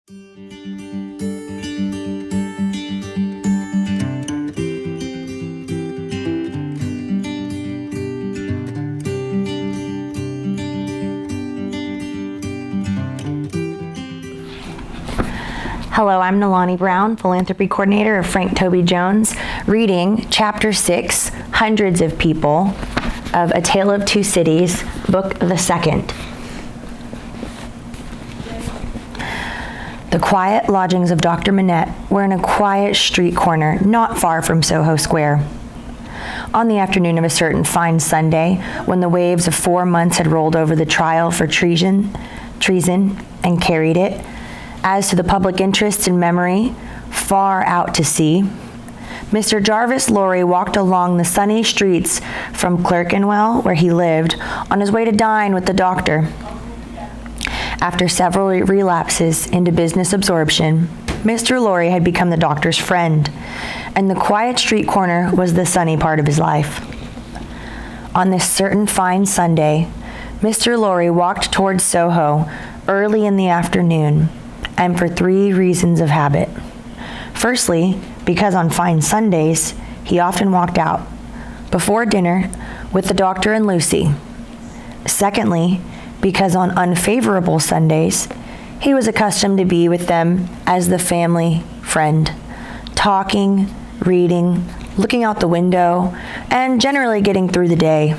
Hello, I'm Nalani Brown, Philanthropy Coordinator of Frank Toby Jones, reading Chapter 6, Hundreds of People, of A Tale of Two Cities, Book the Second. The quiet lodgings of Dr. Manette were in a quiet street corner not far from Soho Square. On the afternoon of a certain fine Sunday, when the waves of 4 months had rolled over the trial for treason and carried it, as to the public interest and memory, far out to sea, Mr. Jarvis Lorry walked along the sunny streets from Clerkenwell, where he lived, on his way to dine with the doctor. After several relapses into business absorption, Mr. Lorry had become the doctor's friend, and the quiet street corner was the sunny part of his life. On this certain fine Sunday, Mr. Lorry walked towards Soho early in the afternoon, and for 3 reasons of habit. Firstly, because on fine Sundays, he often walked out before dinner with the doctor and Lucy. Secondly, because on unfavorable Sundays, he was accustomed to be with them as the family friend, talking, reading, looking out the window, and generally getting through the day.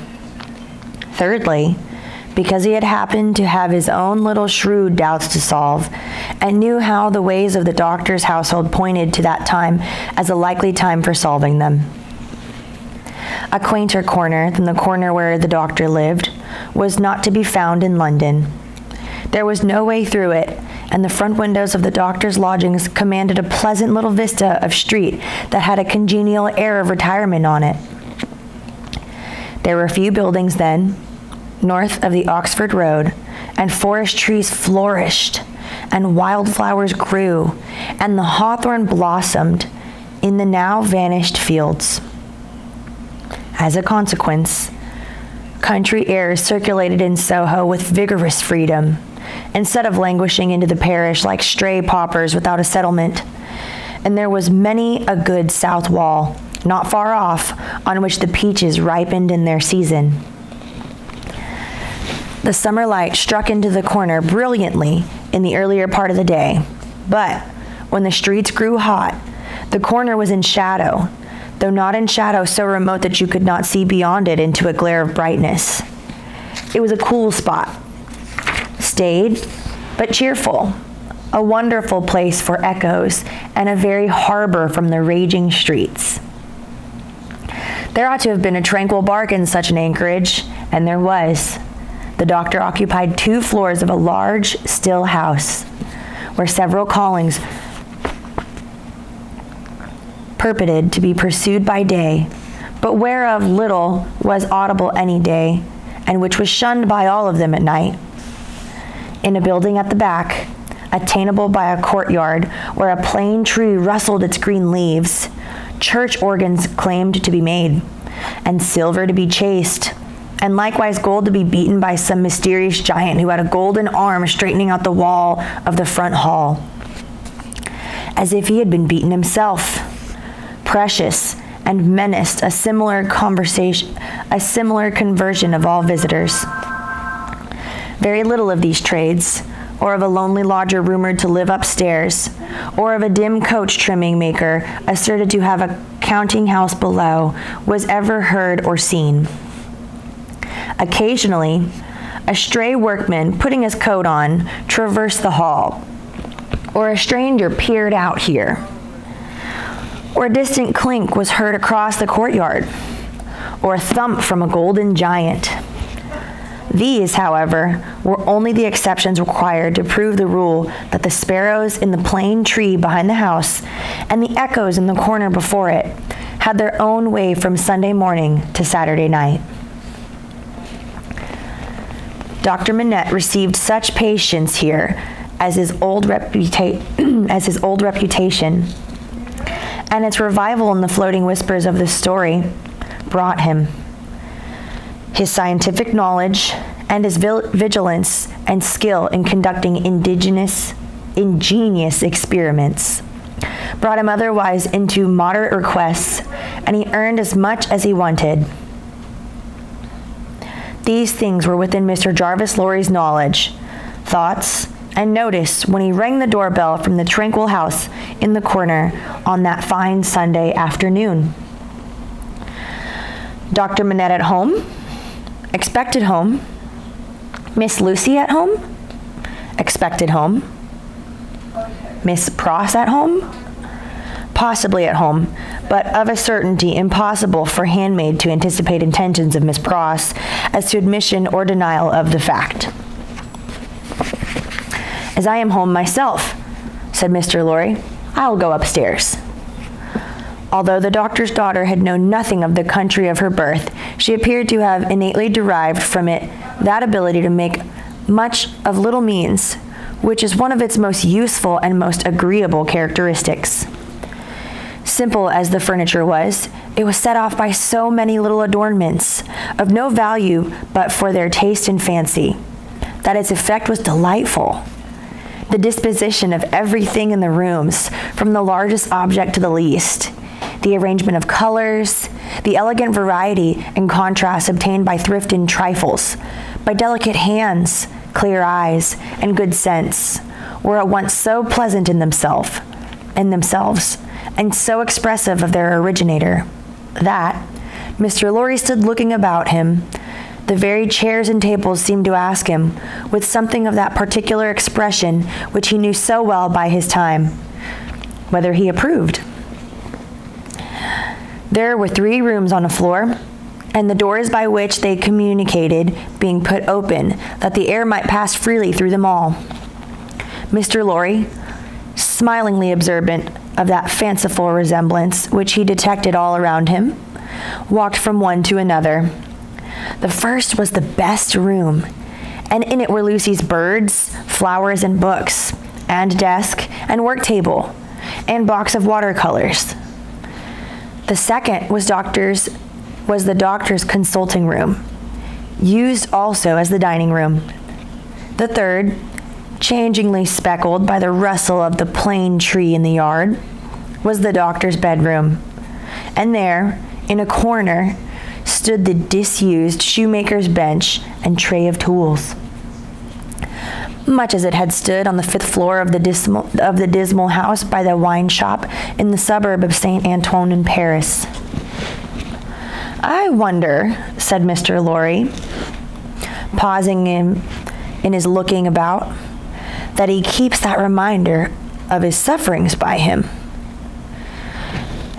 Thirdly, because he had happened to have his own little shrewd doubts to solve, and knew how the ways of the doctor's household pointed to that time as a likely time for solving them. A quainter corner than the corner where the doctor lived was not to be found in London. There was no way through it, and the front windows of the doctor's lodgings commanded a pleasant little vista of street that had a congenial air of retirement on it. There were few buildings then, north of the Oxford Road, and forest trees flourished, and wildflowers grew, and the hawthorn blossomed in the now vanished fields. As a consequence, country airs circulated in Soho with vigorous freedom, instead of languishing into the parish like stray paupers without a settlement, and there was many a good south wall, not far off, on which the peaches ripened in their season. The summer light struck into the corner brilliantly in the earlier part of the day, but when the streets grew hot, the corner was in shadow, though not in shadow so remote that you could not see beyond it into a glare of brightness. It was a cool spot, staid but cheerful, a wonderful place for echoes, and a very harbor from the raging streets. There ought to have been a tranquil bark in such an anchorage, and there was. The doctor occupied 2 floors of a large, still house, where several callings purported to be pursued by day, but whereof little was audible any day, and which was shunned by all of them at night. In a building at the back, attainable by a courtyard where a plane tree rustled its green leaves, church organs claimed to be made, and silver to be chased, and likewise gold to be beaten by some mysterious giant who had a golden arm straightening out the wall of the front hall, as if he had been beaten himself. Precious and menaced a similar conversion of all visitors. Very little of these trades, or of a lonely lodger rumored to live upstairs, or of a dim coach trimming maker asserted to have a counting house below, was ever heard or seen. Occasionally, a stray workman putting his coat on traversed the hall, or a stranger peered out here, or a distant clink was heard across the courtyard, or a thump from a golden giant. These, however, were only the exceptions required to prove the rule that the sparrows in the plane tree behind the house and the echoes in the corner before it had their own way from Sunday morning to Saturday night. Dr. Manette received such patience here as his old reputation, and its revival in the floating whispers of this story brought him. His scientific knowledge and his vigilance and skill in conducting ingenious ingenious experiments brought him otherwise into moderate requests, and he earned as much as he wanted. These things were within Mr. Jarvis Lorry's knowledge, thoughts, and notice when he rang the doorbell from the tranquil house in the corner on that fine Sunday afternoon. Dr. Manette at home? Expected home. Miss Lucy at home? Expected home. Miss Pross at home? Possibly at home, but of a certainty impossible for handmaid to anticipate intentions of Miss Pross as to admission or denial of the fact. As I am home myself, said Mr. Lorry, I'll go upstairs. Although the doctor's daughter had known nothing of the country of her birth, she appeared to have innately derived from it that ability to make much of little means, which is one of its most useful and most agreeable characteristics. Simple as the furniture was, it was set off by so many little adornments, of no value but for their taste and fancy, that its effect was delightful. The disposition of everything in the rooms, from the largest object to the least, the arrangement of colors, the elegant variety and contrast obtained by thrift in trifles, by delicate hands, clear eyes, and good sense, were at once so pleasant in themselves, and so expressive of their originator, that Mr. Lorry stood looking about him. The very chairs and tables seemed to ask him, with something of that particular expression which he knew so well by his time, whether he approved. There were 3 rooms on a floor, and the doors by which they communicated being put open, that the air might pass freely through them all. Mr. Lorry, smilingly observant of that fanciful resemblance which he detected all around him, walked from one to another. The first was the best room, and in it were Lucy's birds, flowers, and books, and desk, and work table, and box of watercolors. The second was the doctor's consulting room, used also as the dining room. The third, changingly speckled by the rustle of the plane tree in the yard, was the doctor's bedroom, and there, in a corner, stood the disused shoemaker's bench and tray of tools, much as it had stood on the 5th floor of the dismal house by the wine shop in the suburb of St. Antoine in Paris. I wonder, said Mr. Lorry, pausing in his looking about, that he keeps that reminder of his sufferings by him.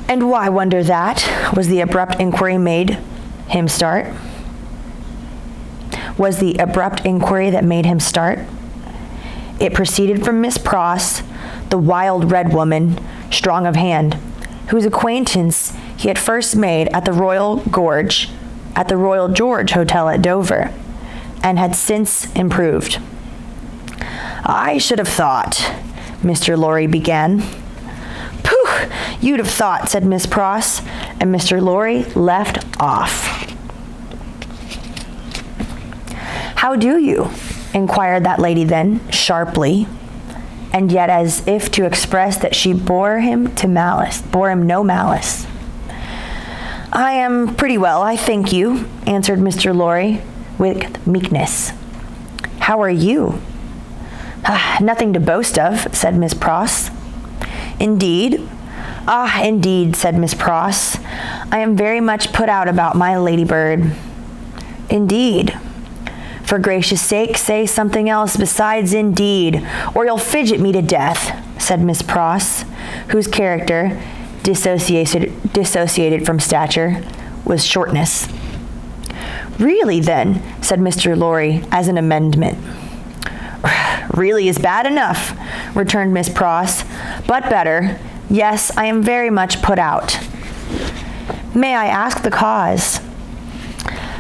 And why wonder that? Was the abrupt inquiry made him start? Was the abrupt inquiry that made him start? It proceeded from Miss Pross, the wild red woman, strong of hand, whose acquaintance he had first made at the Royal George Hotel at Dover, and had since improved. I should have thought, Mr. Lorry began. Pooh, you'd have thought, said Miss Pross, and Mr. Lorry left off. How do you? Inquired that lady then, sharply, and yet as if to express that she bore him no malice. I am pretty well, I thank you, answered Mr. Lorry with meekness. How are you? Nothing to boast of, said Miss Pross. Indeed? Ah, indeed, said Miss Pross. I am very much put out about my ladybird. Indeed? For gracious sake, say something else besides indeed, or you'll fidget me to death, said Miss Pross, whose character, dissociated from stature, was shortness. Really, then, said Mr. Lorry, as an amendment. Really is bad enough, returned Miss Pross, but better. Yes, I am very much put out. May I ask the cause?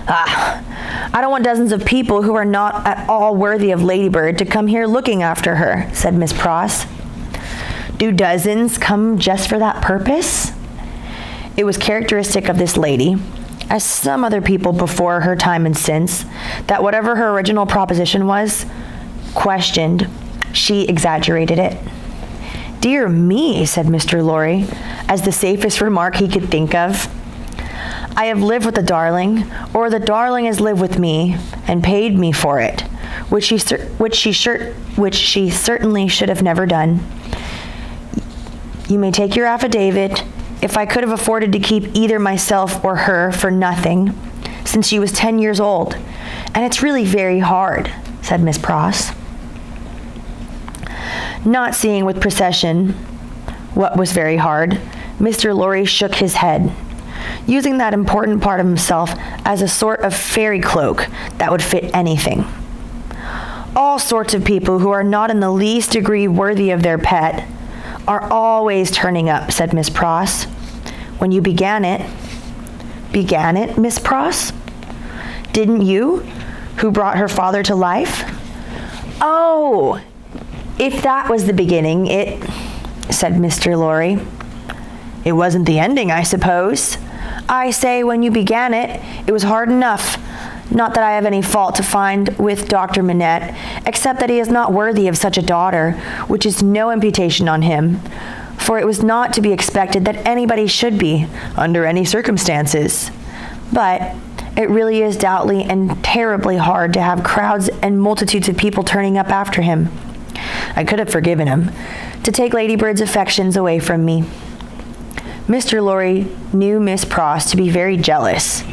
I don't want dozens of people who are not at all worthy of Ladybird to come here looking after her, said Miss Pross. Do dozens come just for that purpose? It was characteristic of this lady, as some other people before her time and since, that whatever her original proposition was, questioned, She exaggerated it. "Dear me," said Mr. Lorry, as the safest remark he could think of. "I have lived with the darling, or the darling has lived with me and paid me for it, which she certainly should have never done. You may take your affidavit. If I could have afforded to keep either myself or her for nothing, since she was 10 years old, and it's really very hard," said Miss Pross. Not seeing with precision what was very hard, Mr. Lorry shook his head, using that important part of himself as a sort of fairy cloak that would fit anything. "All sorts of people who are not in the least degree worthy of their pet are always turning up," said Miss Pross. "When you began it, Miss Pross? Didn't you, who brought her father to life?" "Oh, if that was the beginning, said Mr. Lorry. "It wasn't the ending, I suppose. I say, when you began it, it was hard enough. Not that I have any fault to find with Dr. Manette, except that he is not worthy of such a daughter, which is no imputation on him, for it was not to be expected that anybody should be, under any circumstances. But it really is doubly and terribly hard to have crowds and multitudes of people turning up after him. I could have forgiven him, to take Lady Bird's affections away from me." Mr. Lorry knew Miss Pross to be very jealous,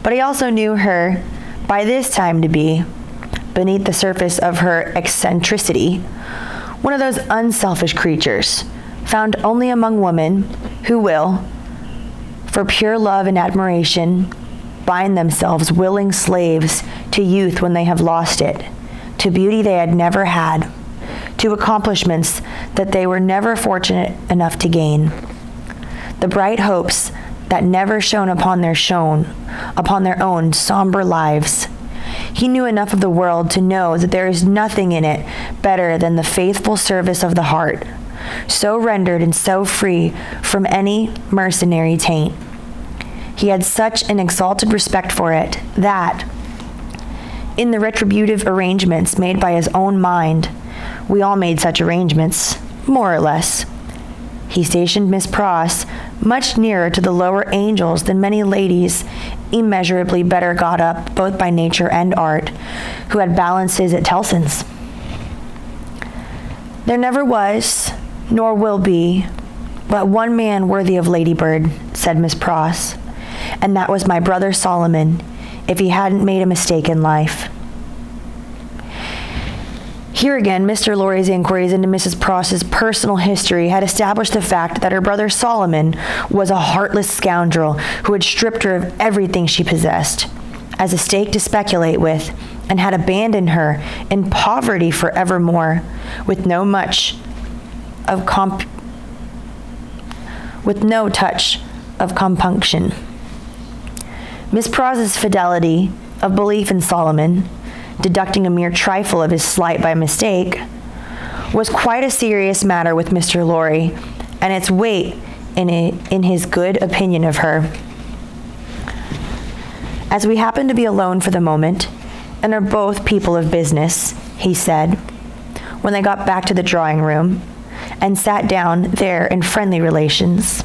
but he also knew her by this time to be, beneath the surface of her eccentricity, one of those unselfish creatures, found only among women, who will, for pure love and admiration, bind themselves willing slaves to youth when they have lost it, to beauty they had never had, to accomplishments that they were never fortunate enough to gain. The bright hopes that never shone upon their own somber lives. He knew enough of the world to know that there is nothing in it better than the faithful service of the heart, so rendered and so free from any mercenary taint. He had such an exalted respect for it that, in the retributive arrangements made by his own mind, we all made such arrangements, more or less, he stationed Miss Pross much nearer to the lower angels than many ladies immeasurably better got up both by nature and art, who had balances at Tellson's. "There never was, nor will be, but one man worthy of Lady Bird," said Miss Pross, "and that was my brother Solomon, if he hadn't made a mistake in life." Here again, Mr. Lorry's inquiries into Mrs. Pross's personal history had established the fact that her brother Solomon was a heartless scoundrel who had stripped her of everything she possessed, as a stake to speculate with, and had abandoned her in poverty forevermore, with no touch of compunction. Miss Pross's fidelity of belief in Solomon, deducting a mere trifle of his slight by mistake, was quite a serious matter with Mr. Lorry, and its weight in his good opinion of her. "As we happen to be alone for the moment, and are both people of business," he said, when they got back to the drawing-room, and sat down there in friendly relations,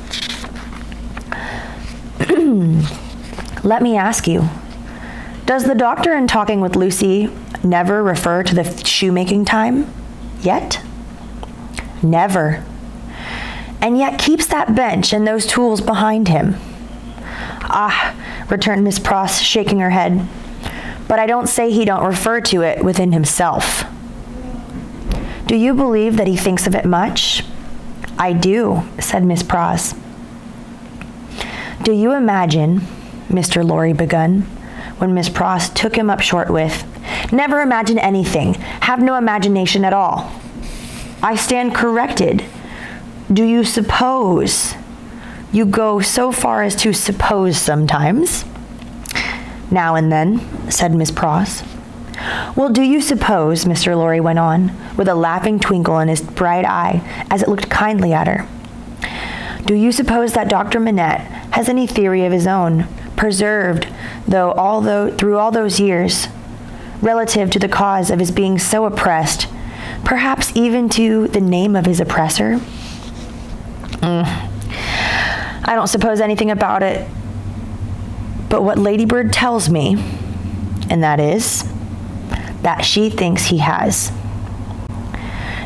"let me ask you, does the doctor, in talking with Lucy, never refer to the shoemaking time? Yet?" "Never. And yet keeps that bench and those tools behind him." "Ah," returned Miss Pross, shaking her head, "but I don't say he don't refer to it within himself." "Do you believe that he thinks of it much?" "I do," said Miss Pross. "Do you imagine," Mr. Lorry begun, when Miss Pross took him up short with, "Never imagine anything. Have no imagination at all. I stand corrected. Do you suppose? You go so far as to suppose sometimes." "Now and then," said Miss Pross. "Well, do you suppose," Mr. Lorry went on, with a laughing twinkle in his bright eye as it looked kindly at her, "do you suppose that Dr. Manette has any theory of his own, preserved through all those years, relative to the cause of his being so oppressed, perhaps even to the name of his oppressor? I don't suppose anything about it, but what Lady Bird tells me, and that is that she thinks he has.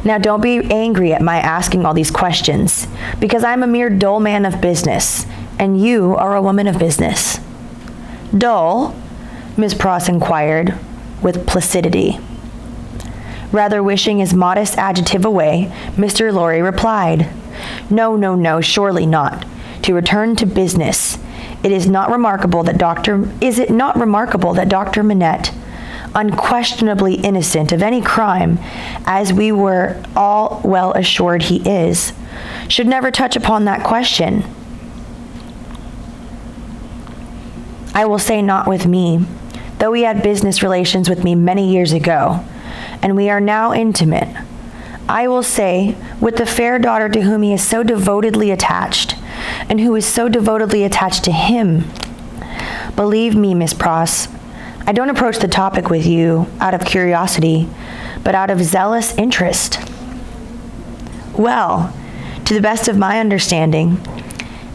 Now, don't be angry at my asking all these questions, because I'm a mere dull man of business, and you are a woman of business. Dull? Miss Pross inquired with placidity. Rather wishing his modest adjective away, Mr. Lorry replied, No, surely not. To return to business, is it not remarkable that Dr. Manette, unquestionably innocent of any crime, as we were all well assured he is, should never touch upon that question? I will say not with me, though he had business relations with me many years ago, and we are now intimate. I will say with the fair daughter to whom he is so devotedly attached, and who is so devotedly attached to him. Believe me, Miss Pross, I don't approach the topic with you out of curiosity, but out of zealous interest. Well, to the best of my understanding,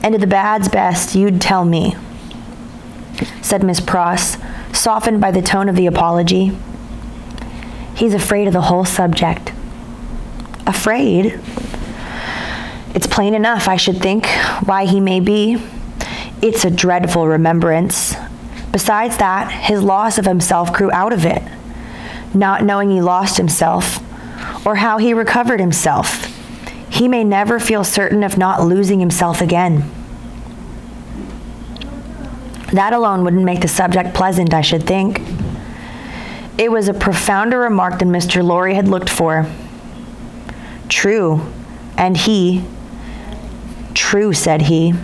and to the bad's best, you'd tell me, said Miss Pross, softened by the tone of the apology. He's afraid of the whole subject. Afraid? It's plain enough, I should think, why he may be. It's a dreadful remembrance. Besides that, his loss of himself grew out of it. Not knowing he lost himself, or how he recovered himself, he may never feel certain of not losing himself again. That alone wouldn't make the subject pleasant, I should think. It was a profounder remark than Mr. Lorry had looked for. True, said he,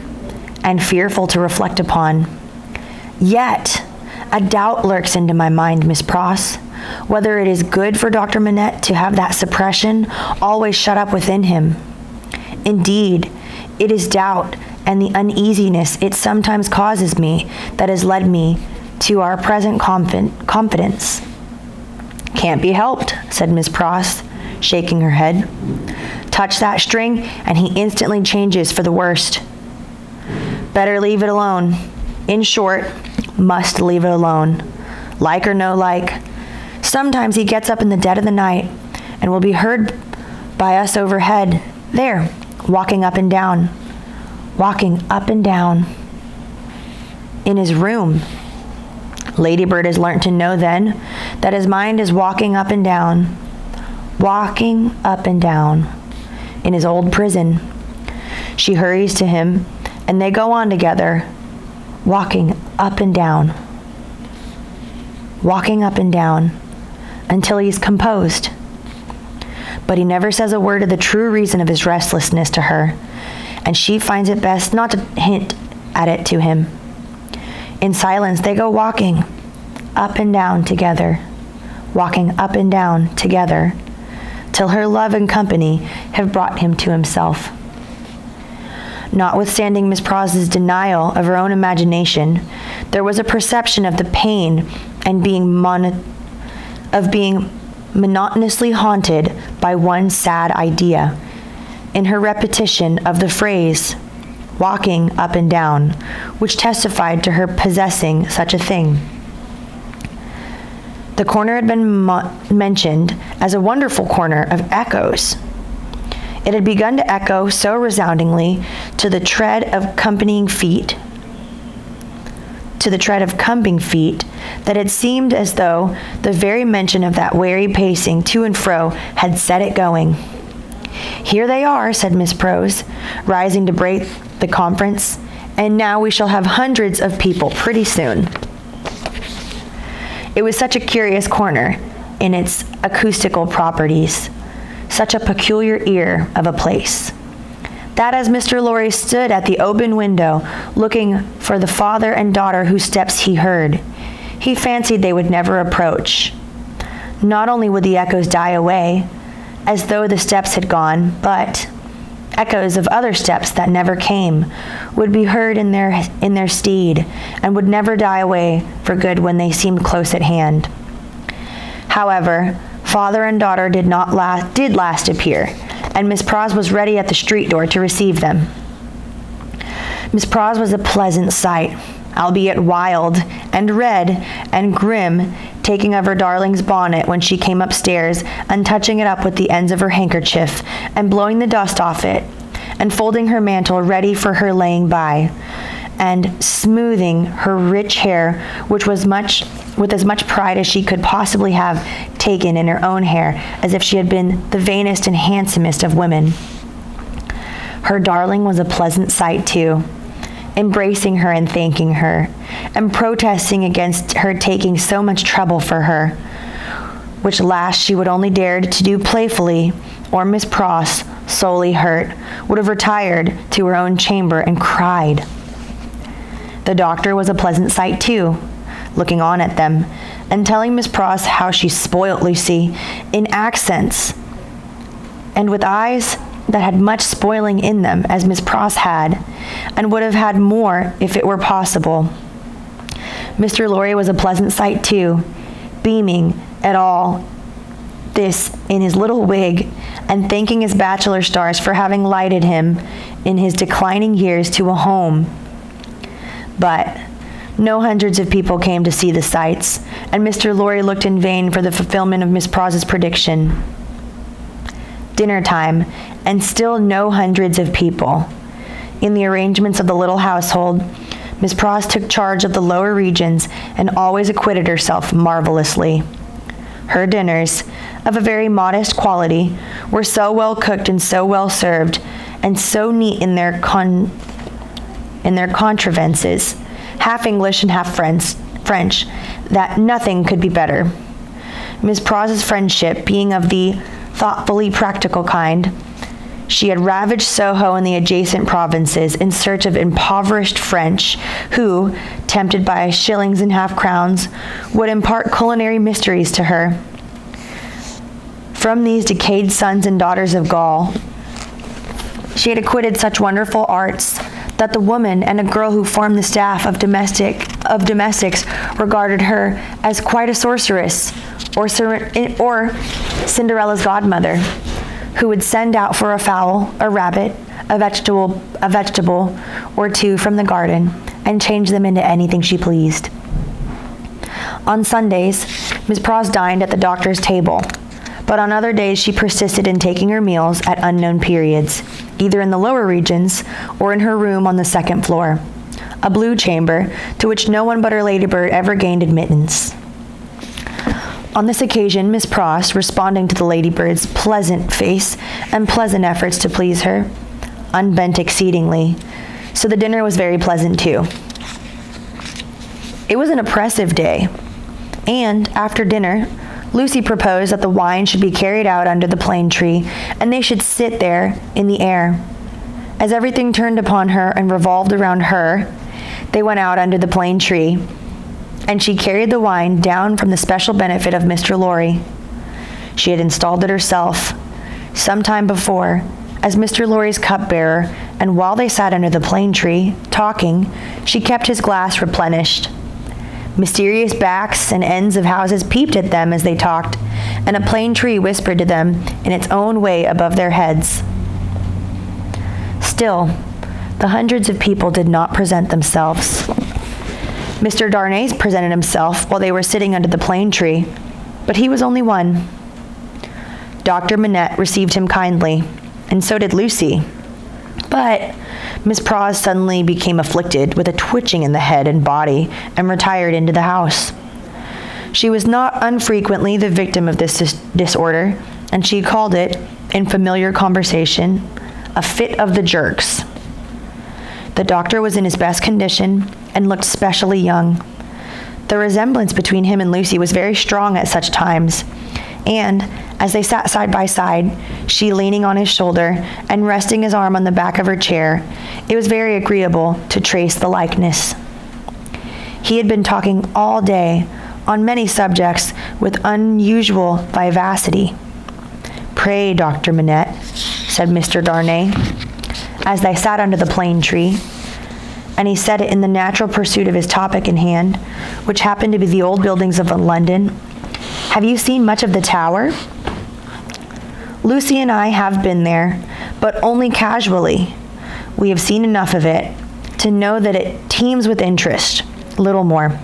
and fearful to reflect upon. Yet, a doubt lurks into my mind, Miss Pross, whether it is good for Dr. Manette to have that suppression always shut up within him. Indeed, it is doubt and the uneasiness it sometimes causes me that has led me to our present confidence. Can't be helped, said Miss Pross, shaking her head. Touch that string, and he instantly changes for the worst. Better leave it alone. In short, must leave it alone. Like or no like. Sometimes he gets up in the dead of the night and will be heard by us overhead, there, walking up and down in his room. Lady Bird has learnt to know then that his mind is walking up and down in his old prison. She hurries to him, and they go on together, walking up and down, until he's composed. But he never says a word of the true reason of his restlessness to her, and she finds it best not to hint at it to him. In silence, they go walking up and down together, till her love and company have brought him to himself. Notwithstanding Miss Pross's denial of her own imagination, there was a perception of the pain and of being monotonously haunted by one sad idea in her repetition of the phrase, walking up and down, which testified to her possessing such a thing. The corner had been mentioned as a wonderful corner of echoes. It had begun to echo so resoundingly to the tread of comping feet, that it seemed as though the very mention of that wary pacing to and fro had set it going. Here they are, said Miss Pross, rising to break the conference, and now we shall have hundreds of people pretty soon. It was such a curious corner in its acoustical properties, such a peculiar ear of a place, that as Mr. Lorry stood at the open window looking for the father and daughter whose steps he heard, he fancied they would never approach. Not only would the echoes die away, as though the steps had gone, but echoes of other steps that never came would be heard in their stead, and would never die away for good when they seemed close at hand. However, father and daughter did last appear, and Miss Pross was ready at the street door to receive them. Miss Pross was a pleasant sight, albeit wild and red and grim, taking of her darling's bonnet when she came upstairs and touching it up with the ends of her handkerchief and blowing the dust off it, and folding her mantle ready for her laying by, and smoothing her rich hair, which was with as much pride as she could possibly have taken in her own hair, as if she had been the vainest and handsomest of women. Her darling was a pleasant sight too, embracing her and thanking her, and protesting against her taking so much trouble for her, which last she would only dared to do playfully, or Miss Pross, sorely hurt, would have retired to her own chamber and cried. The doctor was a pleasant sight too, looking on at them, and telling Miss Pross how she spoilt Lucy, in accents, and with eyes that had much spoiling in them, as Miss Pross had, and would have had more if it were possible. Mr. Lorry was a pleasant sight too, beaming at all this in his little wig, and thanking his bachelor stars for having lighted him in his declining years to a home. But no hundreds of people came to see the sights, and Mr. Lorry looked in vain for the fulfillment of Miss Pross's prediction. Dinner time, and still no hundreds of people. In the arrangements of the little household, Miss Pross took charge of the lower regions and always acquitted herself marvelously. Her dinners, of a very modest quality, were so well cooked and so well served, and so neat in their contrivances, half English and half French, that nothing could be better. Miss Pross's friendship being of the thoughtfully practical kind, she had ravaged Soho and the adjacent provinces in search of impoverished French who, tempted by shillings and half-crowns, would impart culinary mysteries to her. From these decayed sons and daughters of Gaul, she had acquired such wonderful arts that the woman and a girl who formed the staff of domestics regarded her as quite a sorceress, or Cinderella's godmother, who would send out for a fowl, a rabbit, a vegetable or two from the garden, and change them into anything she pleased. On Sundays, Miss Pross dined at the doctor's table, but on other days she persisted in taking her meals at unknown periods, either in the lower regions or in her room on the second floor, a blue chamber to which no one but her ladybird ever gained admittance. On this occasion, Miss Pross, responding to the ladybird's pleasant face and pleasant efforts to please her, unbent exceedingly, so the dinner was very pleasant too. It was an oppressive day, and after dinner, Lucy proposed that the wine should be carried out under the plane tree, and they should sit there in the air. As everything turned upon her and revolved around her, they went out under the plane tree, and she carried the wine down from the special benefit of Mr. Lorry. She had installed it herself some time before as Mr. Lorry's cupbearer, and while they sat under the plane tree, talking, she kept his glass replenished. Mysterious backs and ends of houses peeped at them as they talked, and a plane tree whispered to them in its own way above their heads. Still, the hundreds of people did not present themselves. Mr. Darnay presented himself while they were sitting under the plane tree, but he was only one. Dr. Manette received him kindly, and so did Lucy. But Miss Pross suddenly became afflicted with a twitching in the head and body and retired into the house. She was not unfrequently the victim of this disorder, and she called it, in familiar conversation, a fit of the jerks. The doctor was in his best condition and looked specially young. The resemblance between him and Lucy was very strong at such times, and as they sat side by side, she leaning on his shoulder and resting his arm on the back of her chair, it was very agreeable to trace the likeness. He had been talking all day on many subjects with unusual vivacity. "Pray, Dr. Manette," said Mr. Darnay, as they sat under the plane tree, and he said it in the natural pursuit of his topic in hand, which happened to be the old buildings of London. Have you seen much of the tower? Lucy and I have been there, but only casually. We have seen enough of it to know that it teems with interest, little more.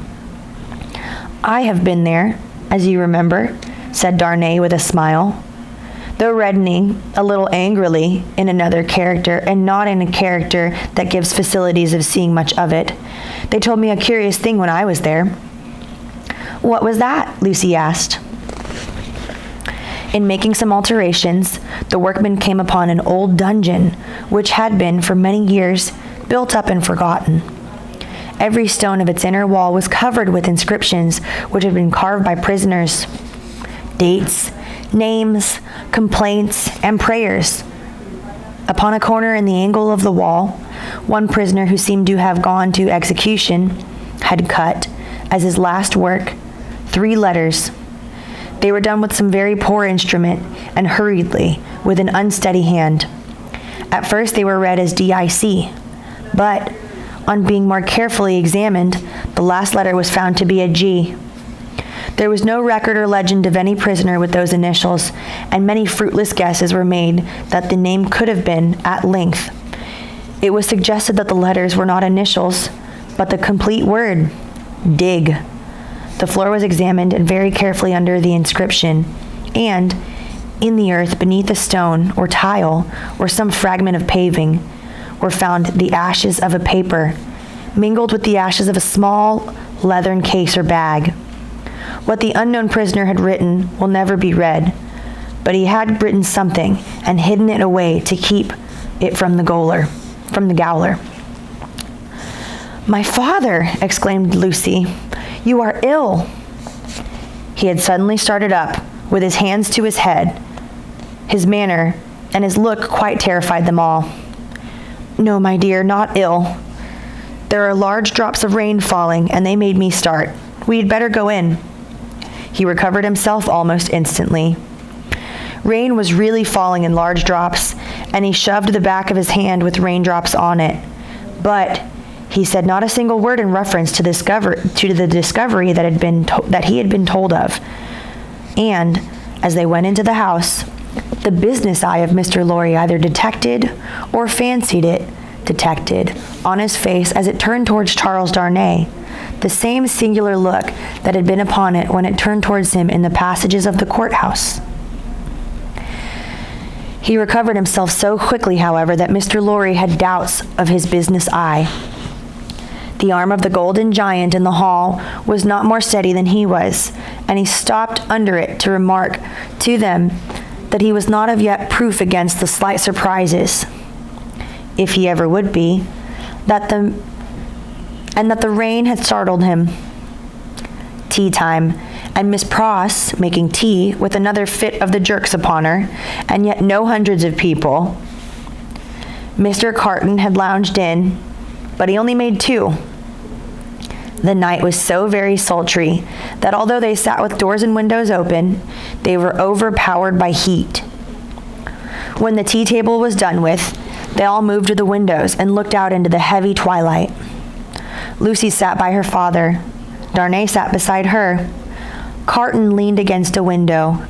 I have been there, as you remember, said Darnay with a smile, though reddening a little angrily in another character and not in a character that gives facilities of seeing much of it. They told me a curious thing when I was there. What was that? Lucy asked. In making some alterations, the workmen came upon an old dungeon, which had been, for many years, built up and forgotten. Every stone of its inner wall was covered with inscriptions which had been carved by prisoners. Dates, names, complaints, and prayers. Upon a corner in the angle of the wall, one prisoner who seemed to have gone to execution had cut, as his last work, 3 letters. They were done with some very poor instrument and hurriedly, with an unsteady hand. At first they were read as DIC, but on being more carefully examined, the last letter was found to be a G. There was no record or legend of any prisoner with those initials, and many fruitless guesses were made that the name could have been, at length. It was suggested that the letters were not initials, but the complete word, dig. The floor was examined and very carefully under the inscription, and in the earth beneath a stone or tile or some fragment of paving were found the ashes of a paper, mingled with the ashes of a small leathern case or bag. What the unknown prisoner had written will never be read, but he had written something and hidden it away to keep it from the gaoler. "My father!" exclaimed Lucy. "You are ill." He had suddenly started up, with his hands to his head. His manner and his look quite terrified them all. "No, my dear, not ill. There are large drops of rain falling, and they made me start. We had better go in." He recovered himself almost instantly. Rain was really falling in large drops, and he shoved the back of his hand with raindrops on it. But he said not a single word in reference to the discovery that he had been told of. And as they went into the house, the business eye of Mr. Lorry either detected or fancied it detected on his face as it turned towards Charles Darnay the same singular look that had been upon it when it turned towards him in the passages of the courthouse. He recovered himself so quickly, however, that Mr. Lorry had doubts of his business eye. The arm of the golden giant in the hall was not more steady than he was, and he stopped under it to remark to them that he was not of yet proof against the slight surprises, if he ever would be, that the rain had startled him. Tea time, and Miss Pross making tea with another fit of the jerks upon her, and yet no hundreds of people. Mr. Carton had lounged in, but he only made 2. The night was so very sultry that although they sat with doors and windows open, they were overpowered by heat. When the tea table was done with, they all moved to the windows and looked out into the heavy twilight. Lucy sat by her father. Darnay sat beside her. Carton leaned against a window.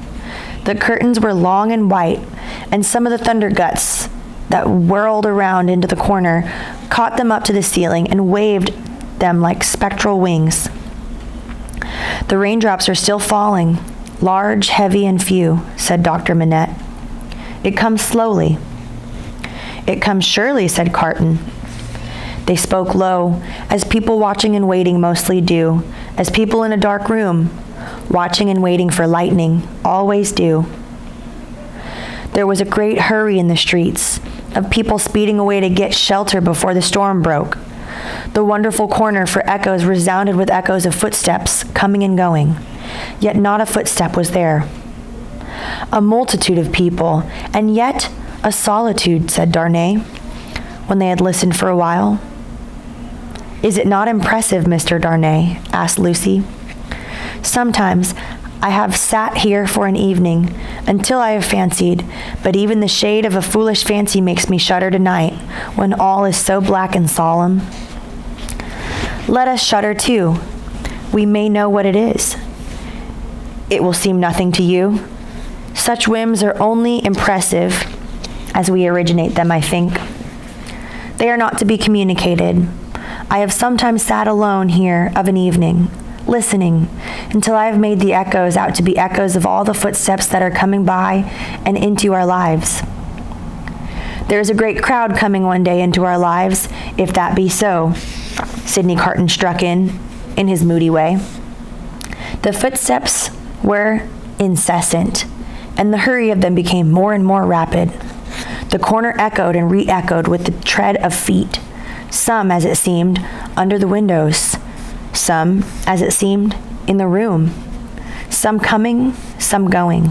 The curtains were long and white, and some of the thunder guts that whirled around into the corner caught them up to the ceiling and waved them like spectral wings. "The raindrops are still falling, large, heavy, and few," said Dr. Manette. "It comes slowly." "It comes surely," said Carton. They spoke low, as people watching and waiting mostly do, as people in a dark room, watching and waiting for lightning, always do. There was a great hurry in the streets, of people speeding away to get shelter before the storm broke. The wonderful corner for echoes resounded with echoes of footsteps coming and going, yet not a footstep was there. "A multitude of people, and yet a solitude," said Darnay, when they had listened for a while. "Is it not impressive, Mr. Darnay?" asked Lucy. "Sometimes I have sat here for an evening, until I have fancied, but even the shade of a foolish fancy makes me shudder tonight, when all is so black and solemn." "Let us shudder too. We may know what it is." it will seem nothing to you. Such whims are only impressive as we originate them, I think. They are not to be communicated. I have sometimes sat alone here of an evening, listening, until I have made the echoes out to be echoes of all the footsteps that are coming by and into our lives. There is a great crowd coming one day into our lives, if that be so, Sidney Carton struck in his moody way. The footsteps were incessant, and the hurry of them became more and more rapid. The corner echoed and re-echoed with the tread of feet, some, as it seemed, under the windows, some, as it seemed, in the room, some coming, some going,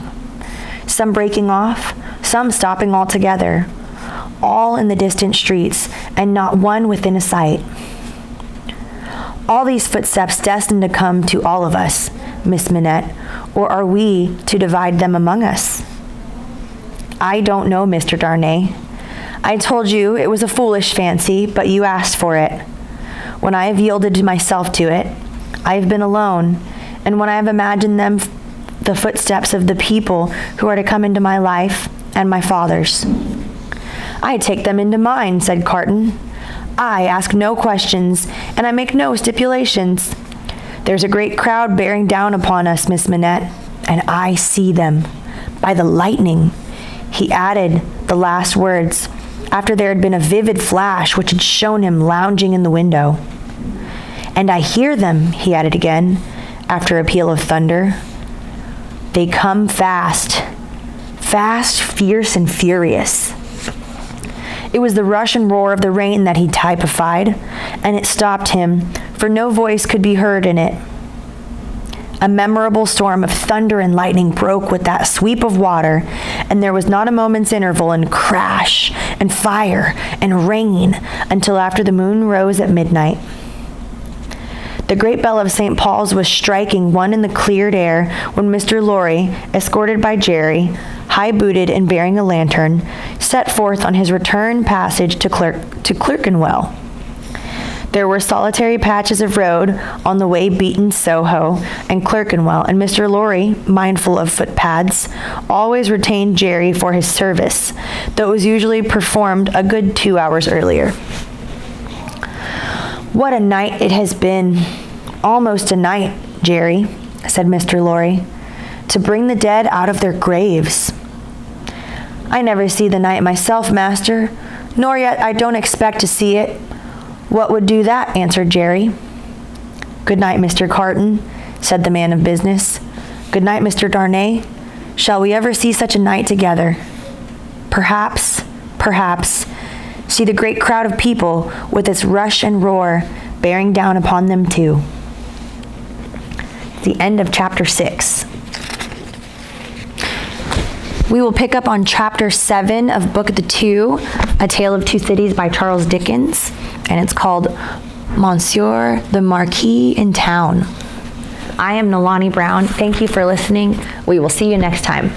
some breaking off, some stopping altogether, all in the distant streets, and not one within a sight. All these footsteps destined to come to all of us, Miss Minette, or are we to divide them among us? I don't know, Mr. Darnay. I told you it was a foolish fancy, but you asked for it. When I have yielded myself to it, I have been alone, and when I have imagined them the footsteps of the people who are to come into my life and my father's. I take them into mine, said Carton. I ask no questions, and I make no stipulations. There's a great crowd bearing down upon us, Miss Minette, and I see them. By the lightning. He added the last words after there had been a vivid flash which had shown him lounging in the window. And I hear them, he added again, after a peal of thunder. They come fast, fierce, and furious. It was the rush and roar of the rain that he typified, and it stopped him, for no voice could be heard in it. A memorable storm of thunder and lightning broke with that sweep of water, and there was not a moment's interval in crash and fire and rain until after the moon rose at midnight. The great bell of St. Paul's was striking one in the cleared air when Mr. Lorry, escorted by Jerry, high-booted and bearing a lantern, set forth on his return passage to Clerkenwell. There were solitary patches of road on the way beaten Soho and Clerkenwell, and Mr. Lorry, mindful of footpads, always retained Jerry for his service, though it was usually performed a good 2 hours earlier. What a night it has been, almost a night, Jerry, said Mr. Lorry, to bring the dead out of their graves. I never see the night myself, master, nor yet I don't expect to see it. What would do that? Answered Jerry. Good night, Mr. Carton, said the man of business. Good night, Mr. Darnay. Shall we ever see such a night together? Perhaps. See the great crowd of people with its rush and roar bearing down upon them too. The end of chapter 6. We will pick up on chapter 7 of Book the Two, A Tale of Two Cities by Charles Dickens, and it's called Monsieur the Marquis in Town. I am Nalani Brown. Thank you for listening. We will see you next time.